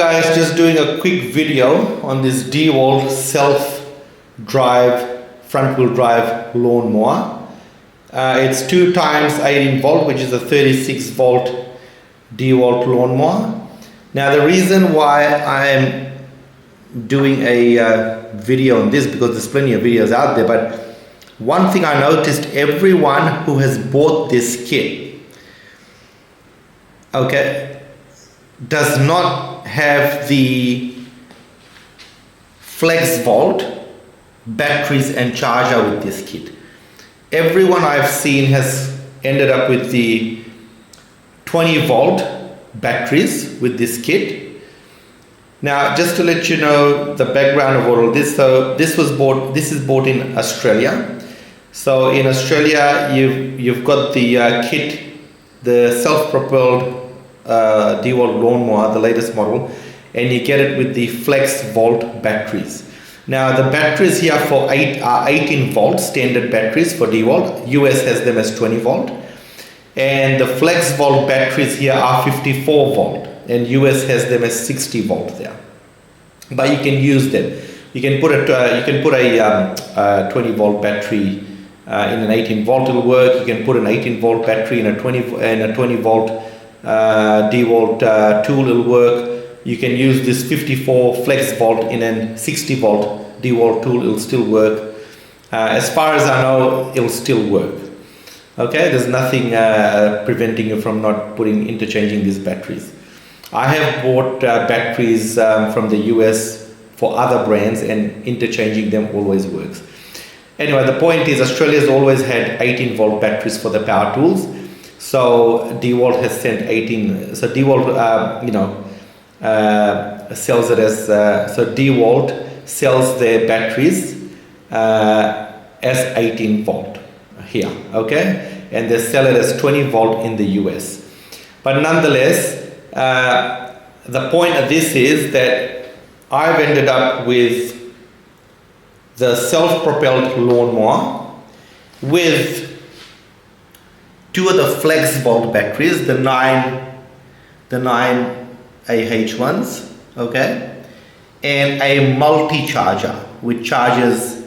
guys, just doing a quick video on this DeWalt self-drive front wheel drive lawnmower. It's 2 times 18 volt, which is a 36 volt DeWalt lawnmower. Now the reason why I'm doing a video on this, because there's plenty of videos out there, but one thing I noticed, everyone who has bought this kit, okay, does not have the flex volt batteries and charger with this kit. Everyone I've seen has ended up with the 20 volt batteries with this kit. Now, just to let you know the background of all of this, so this is bought in Australia. So in Australia, you've got the kit, the self-propelled DeWalt lawnmower, the latest model, and you get it with the flex volt batteries. Now the batteries here for 18 volt standard batteries for DeWalt. US has them as 20 volt, and the flex volt batteries here are 54 volt, and US has them as 60 volt there. But you can use them. You can put a 20 volt battery in an 18 volt, it'll work. You can put an 18 volt battery in a 20 volt DeWalt tool, it'll work. You can use this 54 flex volt in a 60 volt DeWalt tool, it'll still work. As far as I know, it'll still work. Okay, there's nothing preventing you from not interchanging these batteries. I have bought batteries from the US for other brands, and interchanging them always works. Anyway, the point is Australia's always had 18 volt batteries for the power tools. So DeWalt has sent 18. So DeWalt, sells it as so DeWalt sells their batteries as 18 volt here, okay, and they sell it as 20 volt in the US. But nonetheless, the point of this is that I've ended up with the self-propelled lawnmower with 2 of the flex volt batteries, the 9 AH ones, okay, and a multi-charger which charges,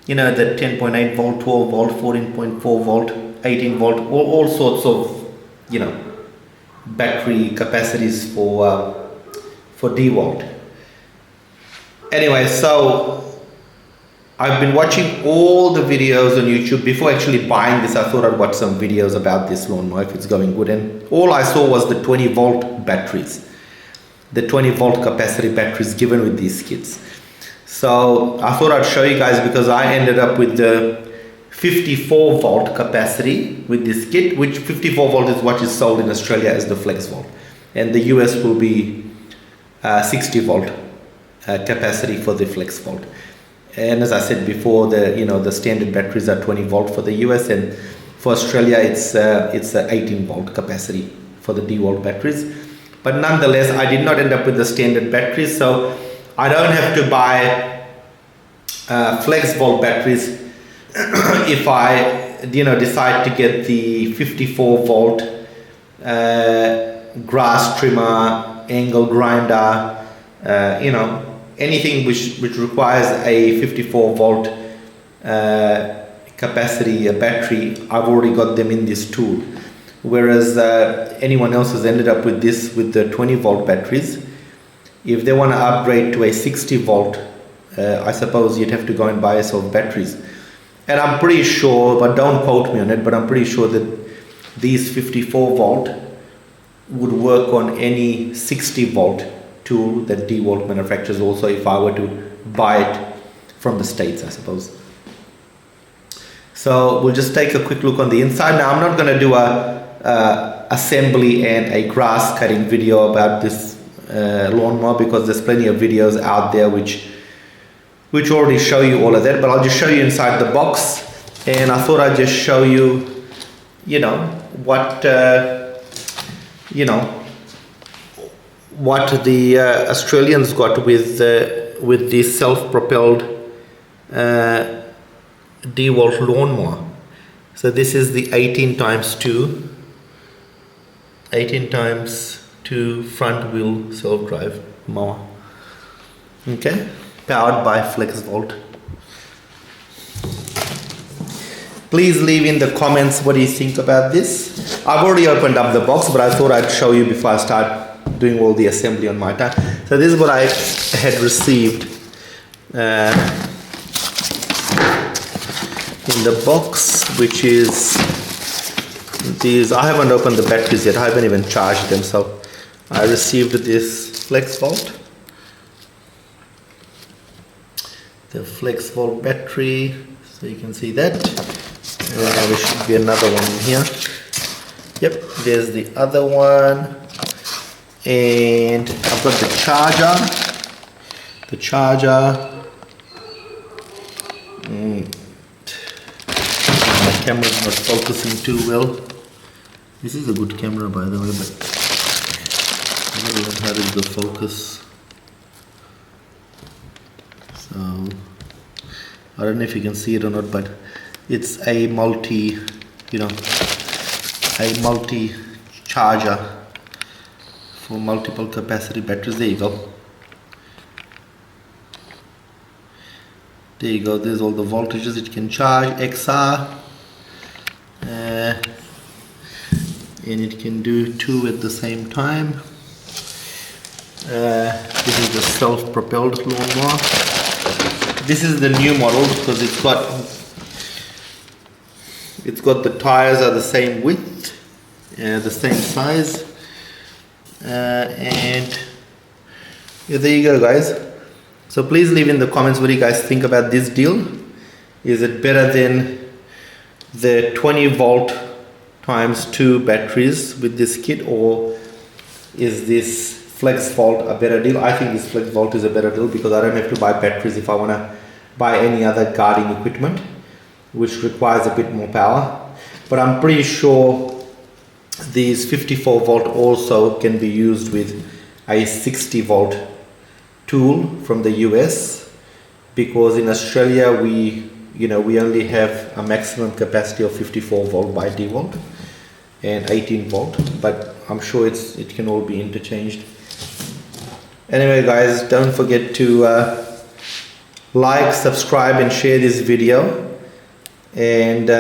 the 10.8 volt, 12 volt, 14.4 volt, 18 volt, all sorts of, battery capacities for DeWalt. Anyway, so I've been watching all the videos on YouTube. Before actually buying this, I thought I'd watch some videos about this lawnmower if it's going good, and all I saw was the 20 volt batteries, the 20 volt capacity batteries given with these kits. So I thought I'd show you guys, because I ended up with the 54 volt capacity with this kit, which 54 volt is what is sold in Australia as the flex volt, and the US will be 60 volt capacity for the flex volt. And as I said before, the standard batteries are 20 volt for the US, and for Australia it's 18 volt capacity for the DeWalt batteries. But nonetheless, I did not end up with the standard batteries, so I don't have to buy flex volt batteries if I decide to get the 54 volt grass trimmer, angle grinder, anything which requires a 54 volt capacity battery. I've already got them in this tool, whereas anyone else has ended up with this with the 20 volt batteries. If they want to upgrade to a 60 volt, I suppose you'd have to go and buy yourself batteries. And I'm pretty sure, but don't quote me on it, but I'm pretty sure that these 54 volt would work on any 60 volt tool that DeWalt manufactures also, if I were to buy it from the States, I suppose. So we'll just take a quick look on the inside. Now I'm not going to do a assembly and a grass cutting video about this lawnmower, because there's plenty of videos out there which already show you all of that, but I'll just show you inside the box. And I thought I'd just show you, what the Australians got with the self-propelled DeWalt lawnmower. So this is the 18 times 2 front wheel self-drive mower. Okay, powered by FlexVolt. Please leave in the comments what you think about this. I've already opened up the box, but I thought I'd show you before I start doing all the assembly on my time. So this is what I had received in the box, which is these. I haven't opened the batteries yet. I haven't even charged them. So I received this FlexVolt. The FlexVolt battery, so you can see that. There should be another one in here. Yep, there's the other one. And I've got the charger. The charger. My camera's not focusing too well. This is a good camera, by the way, but I don't know how to do focus. So I don't know if you can see it or not, but it's a multi charger for multiple capacity batteries. There you go. There you go. There's all the voltages it can charge. XR, and it can do 2 at the same time. This is the self-propelled lawnmower. This is the new model because it's got the tires are the same width, the same size, and yeah, there you go, guys. So please leave in the comments what you guys think about this deal. Is it better than the 20 volt times 2 batteries with this kit, or is this FlexVolt a better deal? I think this FlexVolt is a better deal because I don't have to buy batteries if I want to buy any other gardening equipment, which requires a bit more power. But I'm pretty sure these 54 volt also can be used with a 60 volt tool from the US, because in Australia we only have a maximum capacity of 54 volt by DeWalt and 18 volt, but I'm sure it can all be interchanged. Anyway, guys, don't forget to like, subscribe and share this video, and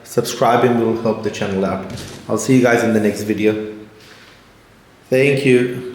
subscribing will help the channel out. I'll see you guys in the next video. Thank you.